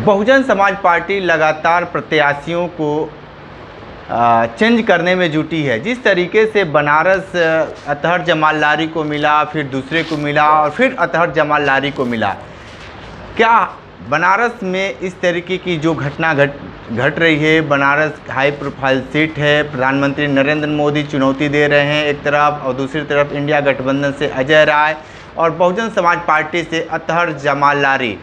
Bahujan Samaj party लगातार प्रत्याशियों को चेंज करने में जुटी है। जिस तरीके से बनारस अतहर जमाल लारी को मिला, फिर दूसरे को मिला और फिर अतहर जमाल लारी को मिला, क्या बनारस में इस तरीके की जो घटना घट रही है, बनारस हाई प्रोफाइल सीट है, प्रधानमंत्री नरेंद्र मोदी चुनौती दे रहे हैं एक तरफ, और दूसरी तरफ इंडिया गठबंधन से अजय राय और बहुजन समाज पार्टी से अतहर जमाल लारी।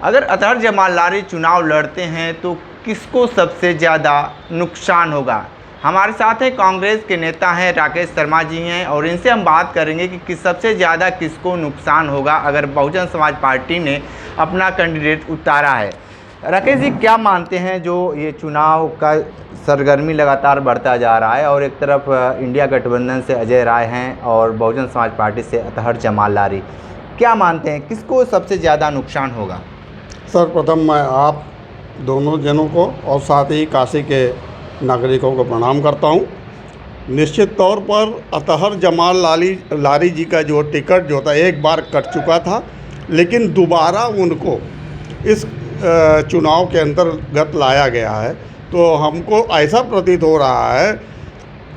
अगर अतहर जमाल लारी चुनाव लड़ते हैं तो किसको सबसे ज़्यादा नुकसान होगा? हमारे साथ है कांग्रेस के नेता हैं राकेश शर्मा जी हैं, और इनसे हम बात करेंगे कि सबसे ज़्यादा किसको नुकसान होगा अगर बहुजन समाज पार्टी ने अपना कैंडिडेट उतारा है। राकेश जी, क्या मानते हैं जो ये चुनाव का सरगर्मी लगातार बढ़ता जा रहा है और एक तरफ इंडिया गठबंधन से अजय राय हैं और बहुजन समाज पार्टी से अतहर जमाल लारी, क्या मानते हैं किसको सबसे ज़्यादा नुकसान होगा? सर्वप्रथम मैं आप दोनों जनों को और साथ ही काशी के नागरिकों को प्रणाम करता हूं। निश्चित तौर पर अतहर जमाल लारी जी का जो टिकट जो था एक बार कट चुका था, लेकिन दोबारा उनको इस चुनाव के अंतर्गत लाया गया है। तो हमको ऐसा प्रतीत हो रहा है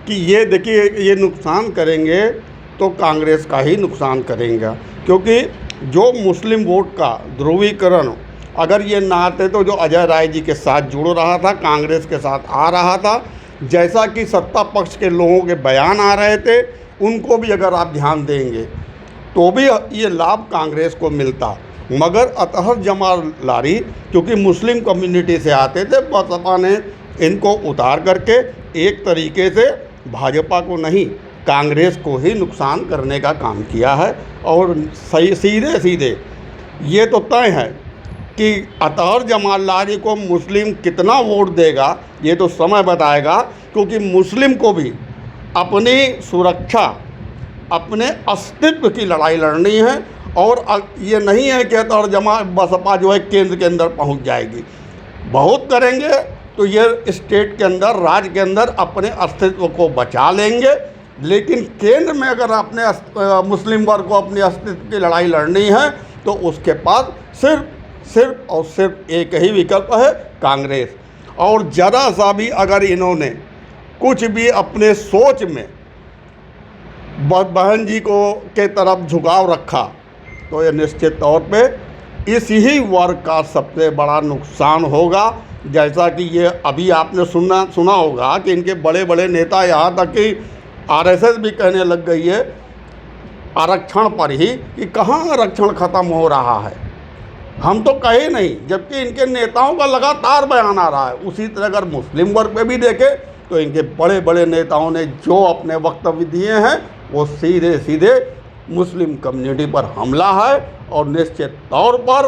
कि ये देखिए, ये नुकसान करेंगे तो कांग्रेस का ही नुकसान करेंगे, क्योंकि जो मुस्लिम वोट का ध्रुवीकरण अगर ये ना आते तो जो अजय राय जी के साथ जुड़ रहा था, कांग्रेस के साथ आ रहा था, जैसा कि सत्ता पक्ष के लोगों के बयान आ रहे थे, उनको भी अगर आप ध्यान देंगे तो भी ये लाभ कांग्रेस को मिलता। मगर अतहर जमाल लारी क्योंकि मुस्लिम कम्युनिटी से आते थे, बसपा ने इनको उतार करके एक तरीके से भाजपा को नहीं, कांग्रेस को ही नुकसान करने का काम किया है। और सही सीधे ये तो तय है कि अतहर जमाल लारी को मुस्लिम कितना वोट देगा ये तो समय बताएगा, क्योंकि मुस्लिम को भी अपनी सुरक्षा, अपने अस्तित्व की लड़ाई लड़नी है। और ये नहीं है कि अतहर जमाल बसपा जो है केंद्र के अंदर पहुंच जाएगी। बहुत करेंगे तो ये स्टेट के अंदर, राज्य के अंदर अपने अस्तित्व को बचा लेंगे, लेकिन केंद्र में अगर अपने मुस्लिम वर्ग को अपने अस्तित्व की लड़ाई लड़नी है तो उसके पास सिर्फ और सिर्फ एक ही विकल्प है, कांग्रेस। और ज़रा सा भी अगर इन्होंने कुछ भी अपने सोच में बहन जी को के तरफ झुकाव रखा तो ये निश्चित तौर पे इस ही वर्ग का सबसे बड़ा नुकसान होगा। जैसा कि ये अभी आपने सुना होगा कि इनके बड़े बड़े नेता, यहाँ तक कि आरएसएस भी कहने लग गई है आरक्षण पर ही कि कहाँ आरक्षण ख़त्म हो रहा है, हम तो कहे नहीं, जबकि इनके नेताओं का लगातार बयान आ रहा है। उसी तरह अगर मुस्लिम वर्ग पे भी देखें तो इनके बड़े बड़े नेताओं ने जो अपने वक्तव्य दिए हैं वो सीधे मुस्लिम कम्युनिटी पर हमला है, और निश्चित तौर पर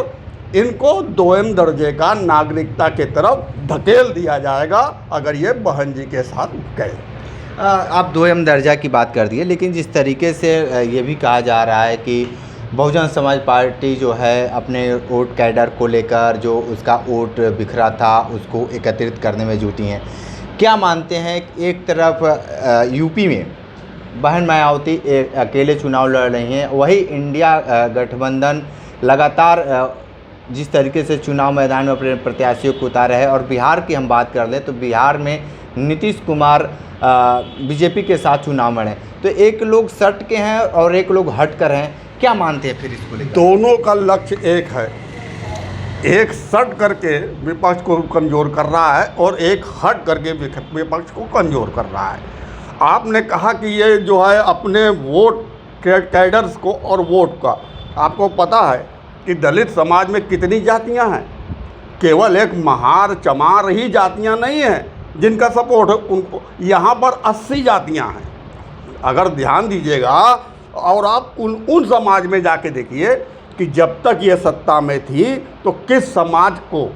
इनको दोयम दर्जे का नागरिकता के तरफ धकेल दिया जाएगा अगर ये बहन जी के साथ गए। आप दोयम दर्जा की बात कर दिए, लेकिन जिस तरीके से ये भी कहा जा रहा है कि बहुजन समाज पार्टी जो है अपने वोट कैडर को लेकर जो उसका वोट बिखरा था उसको एकत्रित करने में जुटी हैं, क्या मानते हैं? एक तरफ यूपी में बहन मायावती अकेले चुनाव लड़ रही हैं, वही इंडिया गठबंधन लगातार जिस तरीके से चुनाव मैदान में अपने प्रत्याशियों को उतारा है, और बिहार की हम बात कर लें तो बिहार में नीतीश कुमार बीजेपी के साथ चुनाव लड़े, तो एक लोग सट के हैं और एक लोग हट कर हैं, क्या मानते हैं फिर इसको लेकर? दोनों का लक्ष्य एक है, एक सट करके विपक्ष को कमज़ोर कर रहा है और एक हट करके विपक्ष को कमज़ोर कर रहा है। आपने कहा कि ये जो है अपने वोट कैडर्स को और वोट का, आपको पता है कि दलित समाज में कितनी जातियां हैं? केवल एक महार चमार ही जातियां नहीं हैं जिनका सपोर्ट है उनको, यहाँ पर 80 जातियां हैं। अगर ध्यान दीजिएगा और आप उन समाज में जाके देखिए कि जब तक ये सत्ता में थी तो किस समाज को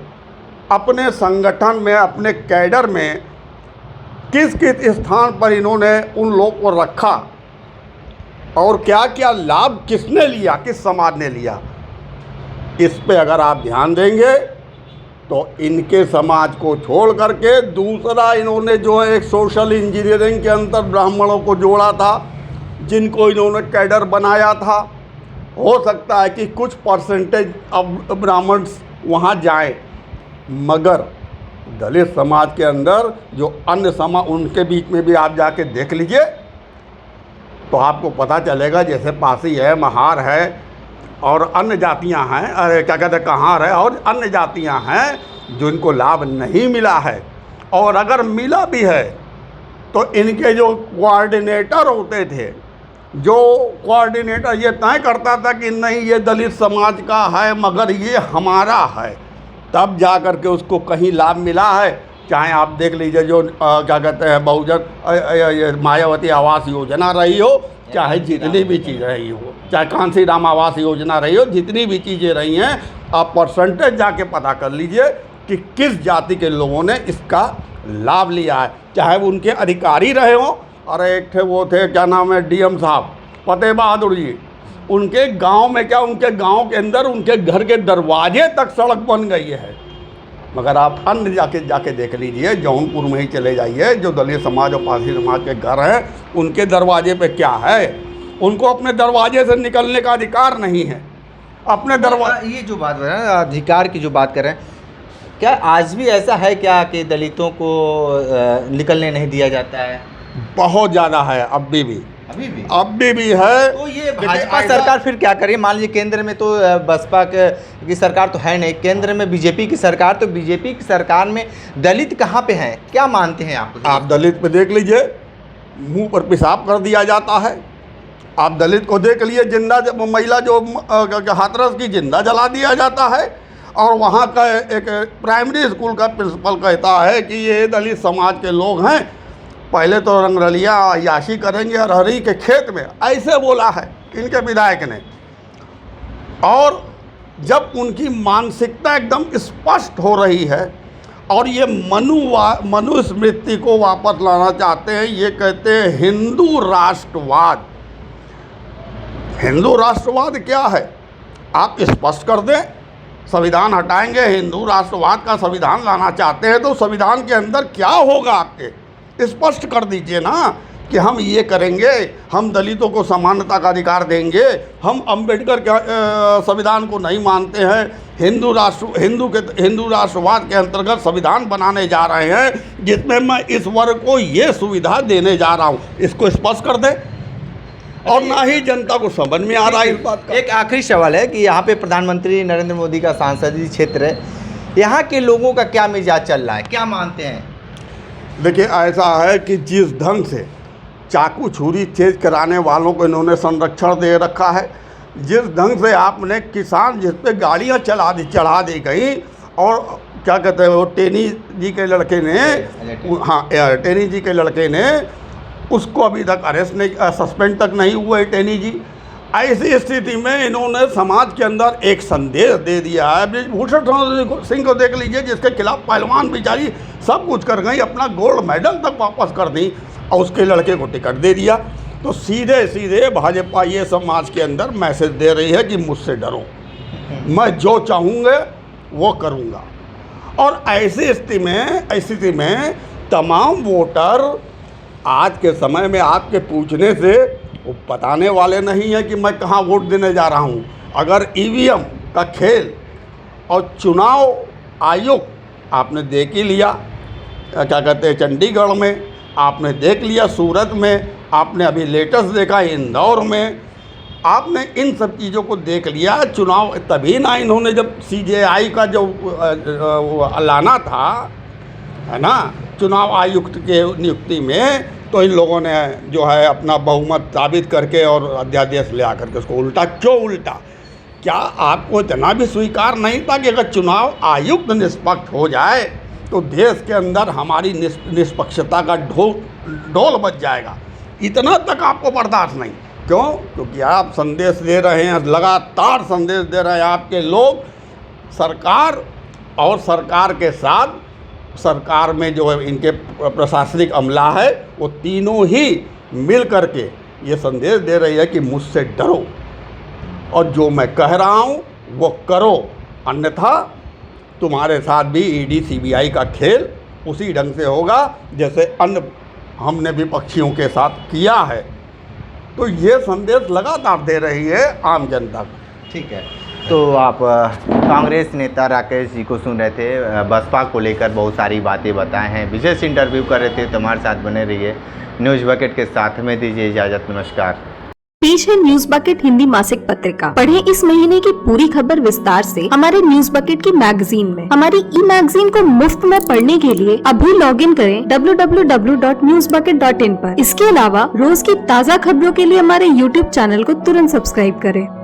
अपने संगठन में, अपने कैडर में किस स्थान पर इन्होंने उन लोग को रखा और क्या क्या लाभ किसने लिया, किस समाज ने लिया, इस पे अगर आप ध्यान देंगे तो इनके समाज को छोड़ करके दूसरा इन्होंने जो है एक सोशल इंजीनियरिंग के अंदर ब्राह्मणों को जोड़ा था, जिनको इन्होंने कैडर बनाया था। हो सकता है कि कुछ परसेंटेज अब ब्राह्मण वहाँ जाएं, मगर दलित समाज के अंदर जो अन्य समाज, उनके बीच में भी आप जाके देख लीजिए तो आपको पता चलेगा। जैसे पासी है, महार है और अन्य जातियां हैं, अरे क्या कहते हैं, कहार है और अन्य जातियां हैं जिनको लाभ नहीं मिला है। और अगर मिला भी है तो इनके जो कोऑर्डिनेटर होते थे, जो कोऑर्डिनेटर ये तय करता था कि नहीं ये दलित समाज का है मगर ये हमारा है, तब जा कर के उसको कहीं लाभ मिला है। चाहे आप देख लीजिए जो क्या कहते हैं बहुजन मायावती आवास योजना रही हो, चाहे जितनी भी चीज़ रही हो, चाहे कांसी राम आवास योजना रही हो, जितनी भी चीज़ें रही हैं, आप परसेंटेज जाके पता कर लीजिए कि किस जाति के लोगों ने इसका लाभ लिया है। चाहे वो उनके अधिकारी रहे हों, और एक थे वो थे क्या नाम है डीएम साहब फतेह बहादुर जी, उनके गांव में क्या, उनके गांव के अंदर उनके घर के दरवाजे तक सड़क बन गई है। मगर आप अन्य जाके देख लीजिए, जौनपुर में ही चले जाइए, जो दलित समाज और पासी समाज के घर हैं, उनके दरवाजे पे क्या है, उनको अपने दरवाजे से निकलने का अधिकार नहीं है। अपने दरवाजे, ये जो बात कर रहे हैं अधिकार की जो बात कर रहे हैं, क्या आज भी ऐसा है क्या कि दलितों को निकलने नहीं दिया जाता है? बहुत ज़्यादा है, अभी भी है। तो ये भाजपा सरकार फिर क्या करे? मान लीजिए केंद्र में तो बसपा की सरकार तो है नहीं, केंद्र में बीजेपी की सरकार, तो बीजेपी की सरकार में दलित कहाँ पे हैं? क्या मानते हैं आप दलित पे देख लीजिए, मुंह पर पेशाब कर दिया जाता है। आप दलित को देख लिए, जिंदा महिला जो हाथरस की जिंदा जला दिया जाता है। और वहाँ का एक प्राइमरी स्कूल का प्रिंसिपल कहता है कि ये दलित समाज के लोग हैं, पहले तो रंगरलिया याशी करेंगे अरहरी के खेत में, ऐसे बोला है इनके विधायक ने। और जब उनकी मानसिकता एकदम स्पष्ट हो रही है और ये मनुस्मृति को वापस लाना चाहते हैं, ये कहते हैं हिंदू राष्ट्रवाद। हिंदू राष्ट्रवाद क्या है आप स्पष्ट कर दें, संविधान हटाएंगे, हिंदू राष्ट्रवाद का संविधान लाना चाहते हैं तो संविधान के अंदर क्या होगा आपके स्पष्ट कर दीजिए ना कि हम ये करेंगे, हम दलितों को समानता का अधिकार देंगे, हम अंबेडकर के संविधान को नहीं मानते हैं, हिंदू राष्ट्रवाद के अंतर्गत संविधान बनाने जा रहे हैं जिसमें मैं इस वर्ग को ये सुविधा देने जा रहा हूँ, इसको स्पष्ट कर दें। और ना ही जनता को समझ में आ रहा है इस बात का। एक आखिरी सवाल है कि यहाँ पे प्रधानमंत्री नरेंद्र मोदी का सांसदीय क्षेत्र है, यहाँ के लोगों का क्या मिजाज चल रहा है, क्या मानते हैं? देखिए ऐसा है कि जिस ढंग से चाकू छुरी तेज कराने वालों को इन्होंने संरक्षण दे रखा है, जिस ढंग से आपने किसान जिस पे गाड़ियाँ चढ़ा दी गई, और क्या कहते हैं वो टेनी जी के लड़के ने, हाँ टेनी जी के लड़के ने, उसको अभी तक अरेस्ट नहीं, सस्पेंड तक नहीं हुए टेनी जी। ऐसी स्थिति में इन्होंने समाज के अंदर एक संदेश दे दिया है। ब्रिजभूषण सिंह को देख लीजिए, जिसके खिलाफ पहलवान बेचारी सब कुछ कर गई, अपना गोल्ड मेडल तक वापस कर दी और उसके लड़के को टिकट दे दिया। तो सीधे सीधे भाजपा ये समाज के अंदर मैसेज दे रही है कि मुझसे डरो, मैं जो चाहूँगा वो करूँगा। और ऐसी स्थिति में तमाम वोटर आज के समय में आपके पूछने से वो बताने वाले नहीं है कि मैं कहाँ वोट देने जा रहा हूँ। अगर ईवीएम का खेल और चुनाव आयोग आपने देख ही लिया, क्या कहते हैं चंडीगढ़ में, आपने देख लिया सूरत में, आपने अभी लेटेस्ट देखा इंदौर में, आपने इन सब चीज़ों को देख लिया। चुनाव तभी ना इन्होंने जब CJI का जो लाना था, है ना, चुनाव आयुक्त के नियुक्ति में, तो इन लोगों ने जो है अपना बहुमत साबित करके और अध्यादेश ले आकर के उसको उल्टा। क्यों उल्टा? क्या आपको इतना भी स्वीकार नहीं था कि अगर चुनाव आयुक्त निष्पक्ष हो जाए तो देश के अंदर हमारी निष्पक्षता का ढोल बज जाएगा? इतना तक आपको बर्दाश्त नहीं। क्यों? क्योंकि आप संदेश दे रहे हैं, लगातार संदेश दे रहे हैं आपके लोग, सरकार और सरकार के साथ सरकार में जो है इनके प्रशासनिक अमला है, वो तीनों ही मिल करके ये संदेश दे रही है कि मुझसे डरो और जो मैं कह रहा हूँ वो करो, अन्यथा तुम्हारे साथ भी ED CBI का खेल उसी ढंग से होगा जैसे अन्य हमने विपक्षियों के साथ किया है। तो ये संदेश लगातार दे रही है आम जनता को। ठीक है, तो आप कांग्रेस नेता राकेश जी को सुन रहे थे। बसपा को लेकर बहुत सारी बातें बताए हैं, विशेष इंटरव्यू कर रहे थे। तो हमारे साथ बने रहिए। न्यूज़ बकेट के साथ में दीजिए इजाजत, नमस्कार। पेश है न्यूज बकेट हिंदी मासिक पत्रिका। पढ़ें इस महीने की पूरी खबर विस्तार से हमारे न्यूज बकेट की मैगजीन में। हमारी ई मैगजीन को मुफ्त में पढ़ने के लिए अभी लॉगिन करें www.newsbucket.in पर। इसके अलावा रोज की ताज़ा खबरों के लिए हमारे YouTube चैनल को तुरंत सब्सक्राइब करें।